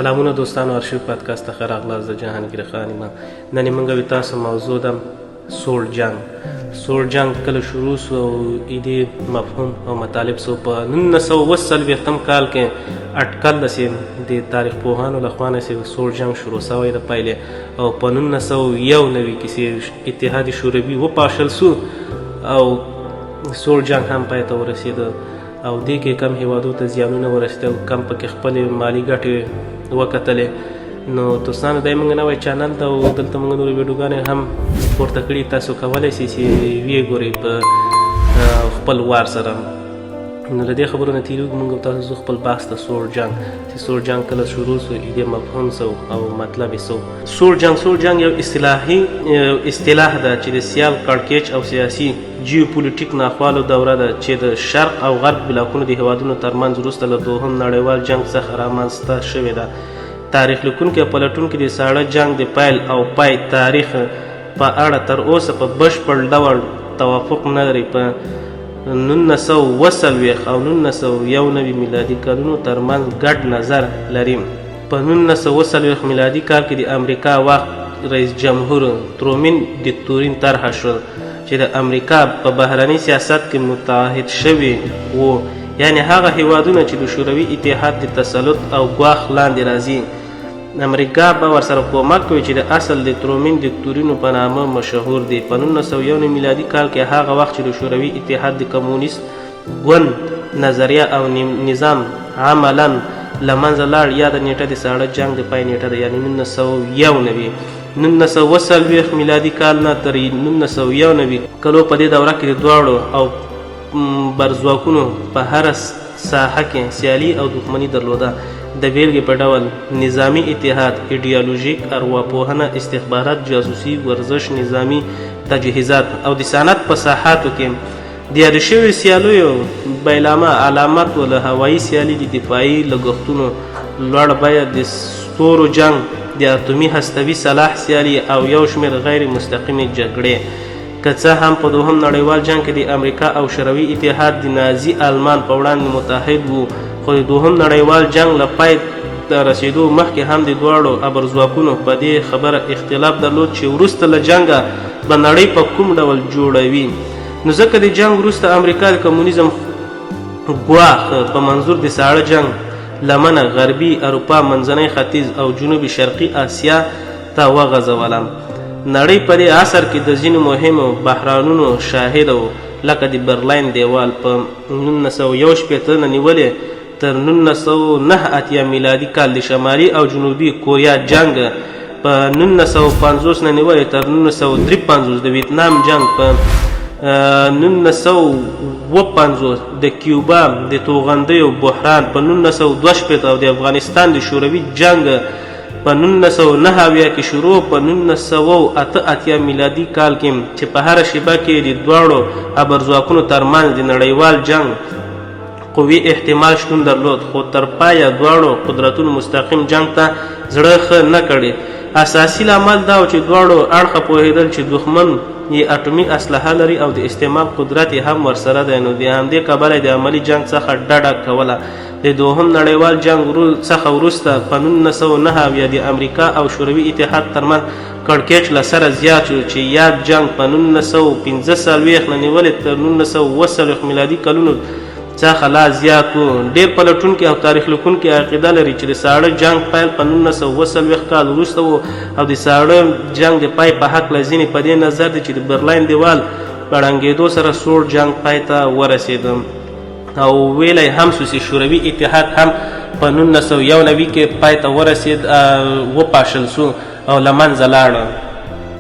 سلامونه دوستانو، ارشیف پادکاسټ ته ښه راغلاست. زه جهانګیر خان یم. نن یې موږ تاسو موضوع ده سوړ جنګ کله شروع سو او ایدې مفهوم او مطالب سو په 1940 کال کې اټکل داسې د تاریخ پوهانو لخوا نه سوړ جنګ شروع سوی د پایلې او په 1991 کې اتحاد شوروي وپاشل سو او سوړ جنګ هم پای ته ورسېده او دې کې کم هیوادو ته زیانونه ورسېدل، کم پکې خپلې مالي ګټې وکتلې. نو دوستانو دا موږ نوی چانل ده او دلته موږ نورې ویډیوګانې هم پورته کړي، تاسو کولی شئ چې ویې ګورئ په خپل وار سره. نو له دې خبرو نه تېرېږو موږ تاسو خپل بحث ته سوړ جنګ چې سوړ جنګ کله شروع سو، دې مفهوم سو او مطلب یې سو. سوړ جنګ یو اصطلاح ده چې د سیال کړکېچ او سیاسي جیوپولیټیک ناخوالو دوره ده چې د شرق او غرب بلاکونو د هیوادونو ترمنځ وروسته له دوهم نړیوال جنګ څخه رامنځته شوې ده. تاریخ لیکونکي او پلټونکي د ساړه جنګ د پیل او پای تاریخ په اړه تر اوسه په بشپړ ډول توافق نه لري. په 1940 او 1991 میلادي کلونو ترمنځ ګډ نظر لري. په 1940 میلادي کال کې د امریکا وخت رئیس جمهور ترومن دیکتاتورین طرحه شو چې د امریکا په بهرني سیاست کې متحد شوي وو، یعنی هغه هیوادونه چې د شوروي اتحاد د تسلط او ګواښ لاندې راځي. امریکا به ورسره کومک کوي چې د اصل د ترومن دیکتاتورینو په نامه مشهور دي. په 1991 میلادي کال کې هغه وخت چې د شوروي اتحاد د کمونیست ګوند نظریه او نظام عملا له منځه لاړ، یا د نیټه د ساړه جنګ د پای نیټه ده، یعنی 1940 میلادي کال نه تر 1991 کلو په دې دوره کې د دواړو او برځواکونو په هره ساحه کې سیالي او دښمني درلوده. د بیلګې په ډول نظامی اتحاد، ایډیالوژیک ارواپوهنه، استخبارات، جاسوسي، ورزش، نظامی تجهیزات او د صنعت په ساحاتو کې د یادې شویو سیالیو بیلامه علامت و له هوایي سیالي د دفاعي لګښتونو لوړ بیه، د ستورو جنګ، د اتومي هستوي سلاح سیالي او یو شمېر غیر مستقیمې جګړې. که څه هم په دوهم نړیوال جنګ کې د امریکا او شوروي اتحاد د نازي آلمان په وړاندې متحد وو، خو د دوهم نړیوال جنګ له پای ته رسېدو مخکې هم د دواړو ابرځواکونو په دې خبره اختلاف درلود چې وروسته له جنګه به نړۍ په کوم ډول جوړوي. نو ځکه د جنګ وروسته امریکا د کمونیزم ګواښ په منظور د ساړه جنګ لمنه غربي اروپا، منځنی ختیځ او جنوبي شرقي اسیا ته وغځوله. نړۍ په دې عصر کې د ځینو مهمو بحرانونو شاهده و، لکه د برلین دیوال په 1961 نه نیولې تر 1989 میلادي کال د شمالي او جنوبي کوریا جنګ په 1950 نه نیولې تر 1953 د ویتنام جنګ په 1950 د کیوبا د توغندیو بحران په 1962 او د افغانستان د شوروي جنګ په 1990 کې شروع، په 1988 میلادي کال کې چې په هره شیبه کې د دواړو ابرځواکونو ترمنځ د نړیوال جنګ قوي احتمال شتون درلود، خو تر پایه دواړو قدرتونو مستقیم جنګ ته زړه ښه نه کړي. اساسي لامل دا و چې دواړو اړخه پوهېدل چې دښمن یې اټومي اسلحه لري او د استعمال قدرت یې هم ورسره دی، نو د همدې کبله د عملي جنګ څخه ډډه کوله. د دوهم نړیوال جنګ څخه وروسته په 1990 د امریکا او شوروي اتحاد ترمنځ کړکېچ له سره زیات شو چې یاد جنګ په 1945 نه نیولې تر 1940 میلادي کلونو څخه لا زیات و. ډېر پلټونکي او تاریخ لیکونکي عقیده لري چې د ساړه جنګ پیل په 1940 کال وروسته و او د ساړه جنګ د پای په هکله ځینې په دې نظر دي چې د برلین دیوال په ړنګېدو سره سوړ جنګ پای ته ورسېده او ویلی هم سو چې شوروي اتحاد هم په 1991 کې پای ته ورسېد، وپاشل سو او له منځه لاړه.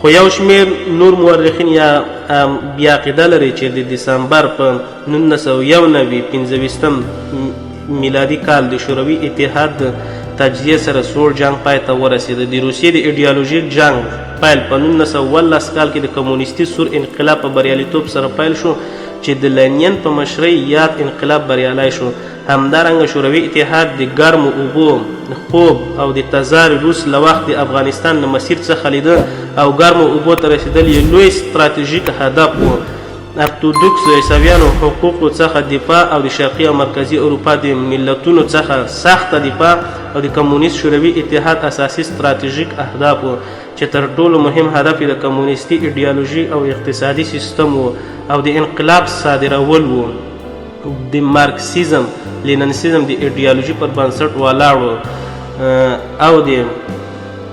خو یو شمېر نور مورخین یا بیا عقیده لري چې د دسامبر په 1991 میلادي کال د شوروي اتحاد د تجزیې سره سوړ جنګ پای ته ورسېده. د روسیې د ایډیالوژیک جنګ پیل په 1918 کال کې د کمونیستي سور انقلاب په بریالیتوب سره پیل شو چې د لینین په مشرۍ یاد انقلاب بریالی شو. همدارنګه شوروي اتحاد د ګرمو اوبو خوب او د تزار روس له وخت د افغانستان له مسیر څخه لیده او ګرمو اوبو ته رسېدل یې لوی ستراتیژیک هدف و. ارتودوکسو عیسویانو حقوقو څخه دفاع او د شرقي او مرکزي اروپا د ملتونو څخه سخته دفاع او د کمونیست شوروي اتحاد اساسي ستراتیژیک اهداف وو چې تر ټولو مهم هدف یې د کمونیستي ایډیالوژي او اقتصادي سیستم وو او د انقلاب صادرول وو. د مارکسیزم لیننسیزم د ایډیالوژي پر بنسټ ولاړ وو او د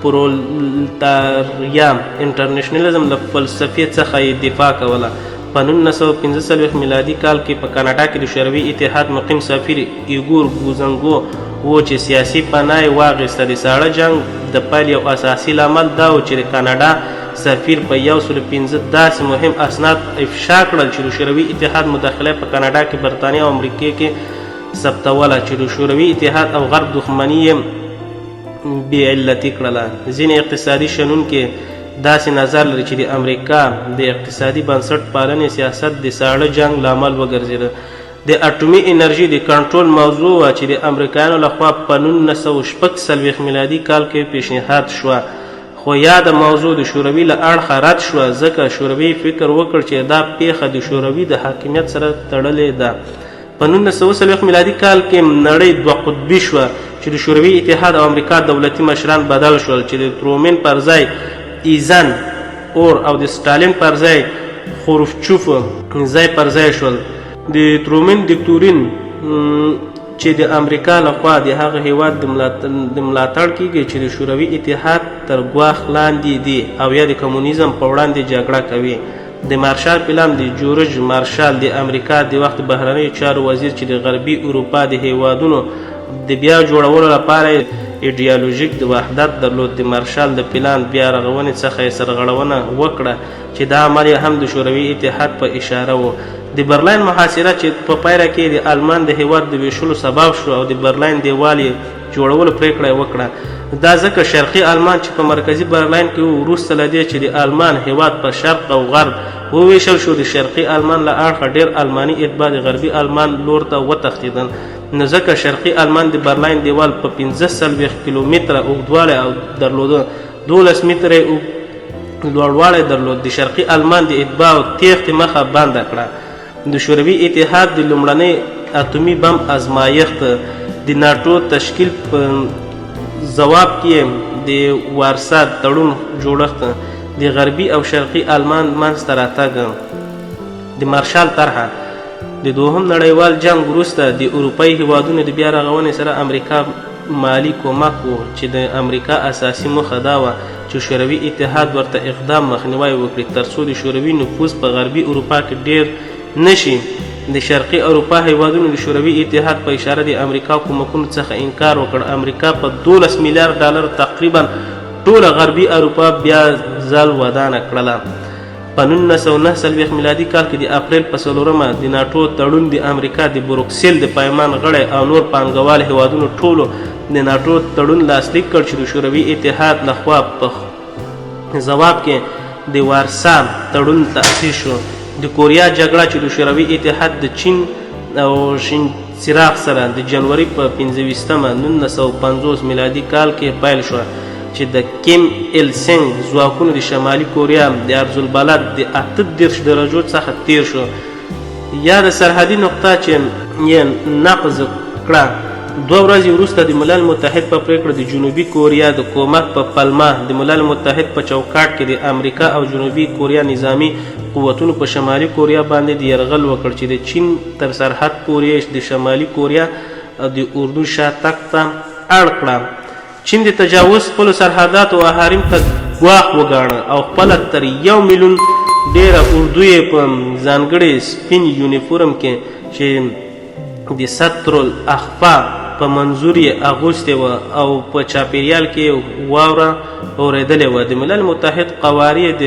پرولتاریا انټرنیشنلزم له فلسفې څخه یې دفاع کوله. په 1945 میلادي کال کې په کاناډا کې د شوروي اتحاد مقیم سفیر ایګور بوزنګو و چې سیاسي پناه یې واخیسته. د ساړه جنګ د پیل یو اساسي لامل دا و چې د کاناډا سفیر په 105 داسې مهم اسناد افشا کړل چې د شوروي اتحاد مداخله په کاناډا کې برطانیه او امریکا کې ثبتوله چې د شوروي اتحاد او غرب دښمني یې بې علتي کړله. ځینې اقتصادي شنونکي داسې نظر لري چې د امریکا د اقتصادي بنسټ پالنې سیاست د ساړه جنګ لامل وګرځېده. د اټومي انرژي د کنټرول موضوع وه چې د امریکایانو لخوا په 1946 میلادي کال کې پیشنهاد شوه، خو یاده موضوع د شوروي له اړخه رد شوه ځکه شوروي فکر وکړ چې دا پیښه د شوروي د حاکمیت سره تړلې ده. په 1940 میلادي کال کې نړۍ دوه قطبي شوه چې د شوروي اتحاد او امریکا دولتي مشران بدل شول چې د ترومن پر ځای ایزن اور او د سټالین پر ځای خروشچوف ځای پر ځای شول. د ترومن دیکتاتورین چې د امریکا لخوا د هغه هیواد د ملاتړ کیږي چې د شوروي اتحاد تر ګواښ لاندې دی او یا د کمونیزم په وړاندې جګړه کوي. د مارشال پلان د جورج مارشال د امریکا د وخت بهرنیو چارو وزیر چې د غربي اروپا د هیوادونو د بیا جوړولو لپاره ایډیالوژیک د وحدت درلود. د مارشال د پلان بیا رغونې څخه یې سرغړونه وکړه چې دا عمل هم د شوروي اتحاد په اشاره و. د برلین محاصره چې په پایله کې د آلمان د هیواد د ویشلو سبب شو او د برلین دیوال یې جوړولو پریکړه یې وکړه. دا ځکه شرقي آلمان چې په مرکزي برلین کې و وروسته له دې چې د آلمان هیواد په شرق او غرب وویشل شو د شرقي آلمان له اړخه ډېر آلماني اتباع د غربي آلمان لور ته وتښتېدل. نو ځکه شرقي آلمان د برلین دیوال په 45 کیلومتره اوږدوالی او درلوده، 12 متره لوړوالی درلود. د شرقي آلمان د اتباع او تیښتې مخه بنده کړه. د شوروي اتحاد د لومړنۍ اتومي بم ازمایښت د ناټو تشکیل په ځواب کې د وارسا تړون جوړښت د غربي او شرقي آلمان منځته راتګ، د مارشال طرحه، د دوهم نړیوال جنګ وروسته د اروپایي هیوادونو د بیا رغونې سره امریکا مالی کومک و چې د امریکا اساسي موخه دا وه چې شوروي اتحاد ورته اقدام مخنیوی وکړي تر څو د شوروي نفوذ په غربي اروپا کې ډیر نشي. د شرقي اروپا هیوادونو د شوروي اتحاد په اشاره د امریکا کومکونو څخه انکار وکړ. امریکا په 12 میلیارډ ډالر تقریبا ټوله غربي اروپا بیا ځل ودانه کړله. په 1949 میلادي کال کې د اپریل په 4 د ناټو تړون د امریکا د بروکسل د پایمان غړي او نور پانګوال هیوادونو ټولو د ناټو تړون لاسلیک کړ چې د شوروي اتحاد لخوا په ځواب کې د وارسا تړون تأسیس شو. د کوریا جګړه چې د شوروي اتحاد د چین او شین څراغ سره د جنوري په 25 1950 میلادي کال کې پیل شو چې د کیم ایل سنګ ځواکونو د شمالي کوریا د عرضالبلد د 38 درجو څخه تیر شو. یا د سرحدي نقطه چې یې نقض کړه 2 ورځې وروسته د ملل متحد په پریکړه د جنوبي کوریا د کومک په پلمه د ملل متحد په چوکاټ کې د امریکا او جنوبي کوریا نظامی قوتونو په شمالي کوریا باندې د یرغل وکړ چې د چین تر سرحد پورې د شمالي کوریا او د اردن شاتګ ته اړ کړه. چین د تجاوز خپلو سرحداتو او حریم ته ګواښ وګاڼه او خپله تر 1 میلیون ډېره اردو یې په ځانګړي سپین یونیفورم کې چې د ستر الاخفا په منظور یې اغوستې وه او په چاپیریال کې واوره اورېدلې وه. د ملل متحد قوارې د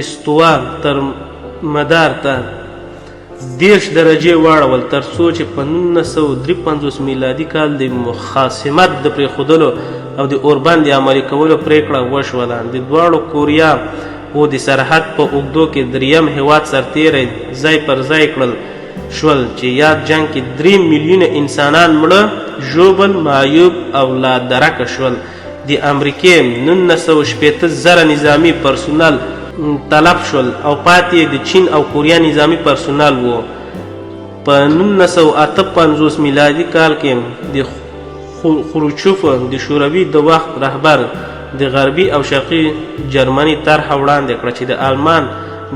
استوا تر مدار ته 10 درجې واړول تر څو چې په 1953 میلادي کال د مخاصمت د پرېښودلو او د اوربند د عملي کولو پریکړه وشوله. د دواړو کوریا او د سرحد په اوږدو کې دریم هیواد سرتیری ځای پر ځای کړل شول چې یاد جنگ کې 3 میلیونه انسانان مړه، ژوبل، معیوب او لا درکه شول. د امریکې 1980 زره نظامی پرسونل تلف شول او پاتې د چین او کوریا نظامی پرسونل وو. په 1958 میلادي کال کې د خروچوف د شوروي د وخت رهبر د غربي او شرقي جرمني طرحه وړاندې کړه چې د آلمان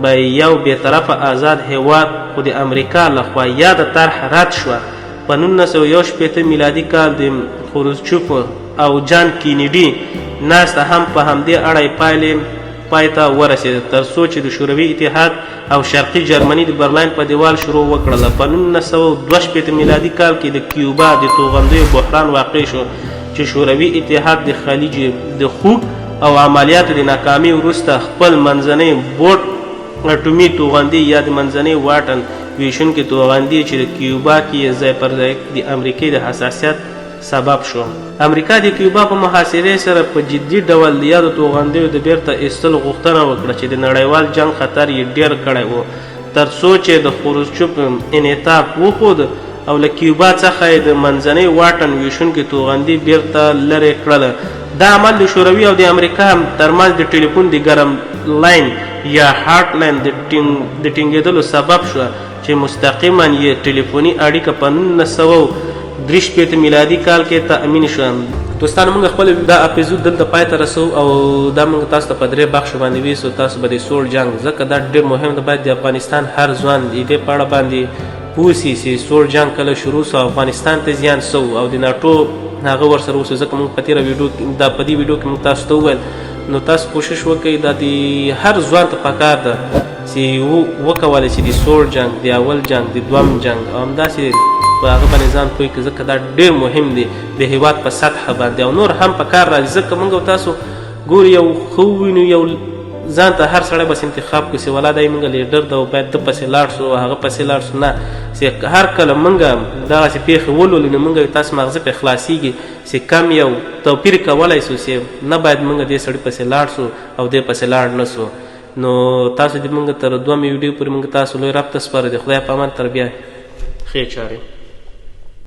به یو بېطرفه آزاد هیواد خو د امریکا لخوا یاده طرحه رد شوه. په 1961 میلادي کال د خروچوف او جان کینیډي ناسته هم په همدې اړه پای ته ورسېده تر څو چې د شوروي اتحاد او شرقي جرمني د برلین په دیوال شروع وکړله. په 1962 میلادي کال کې د کیوبا د توغندیو بحران واقع شو چې شوروي اتحاد د خلیج د خوب او عملیاتو د ناکامۍ وروسته خپل منځنی بوټ اټومي توغندي یا د منځنی واټن ویشونکي توغندي چې د کیوبا کې ځای پر ځای د امریکې د حساسیت سبب شو. امریکا د کیوبا په محاصرې سره په جدي ډول د یادو توغندیو د بیرته ایستلو غوښتنه وکړه چې د نړیوال جنګ خطر یې ډېر کړی و تر څو چې د خروچوف انعطاف وښود او له کیوبا څخه یې د منځنی واټن ویشونکي توغندي بیرته لرې کړله. دا عمل د شوروي او د امریکا ترمنځ د ټلیفون د ګرم لاین یا هارټ لاین د ټینګېدلو سبب شوه چې مستقیما یې ټلیفوني اړیکه په 1963 میلادي کال کې تأمین شوه. دوستانو موږ خپل دا اپیزود دلته پای ته رسو او دا موږ تاسو ته په 3 بخښو باندې ویسو. تاسو به د سوړ جنګ ځکه دا ډېر مهم ده، باید د افغانستان هر ځوان د دې په اړه باندې پوه سي چې سوړ جنګ کله شروع سو افغانستان ته زیان سو او د ناټو هغه ورسره وسو. ځکه موږ په تېره ویډیو په دې ویډیو کې موږ تاسو ته وویل نو تاسو کوشش وکړئ دا د هر ځوان ته پکار ده چې وکولی چې د سوړ جنګ د اول جنګ د دویم جنګ او همداسې په هغه باندې ځان پوه کړي ځکه دا ډېر مهم دی د هېواد په سطحه باندې او نور هم په کار راځي. ځکه موږ او تاسو ګورو یو ښه ووینو یو ځان ته هر سړی بس انتخاب کړي چې ولا دا یې موږ لیډر ده او باید ده پسې لاړ شو هغه پسې لاړ شو. نه چې هر کله موږ دغسې پېښې ولولو نو موږ تاسو مغزه پرې خلاصېږي چې کم یو توپیر کولی سو چې نه باید موږ دې سړي پسې لاړ شو او دې پسې لاړ نه سو. نو تاسو دې موږ تر 2 ویډیو پورې موږ تاسو لوی رب ته سپاره د خدای په امان تر بیا ښې چارې.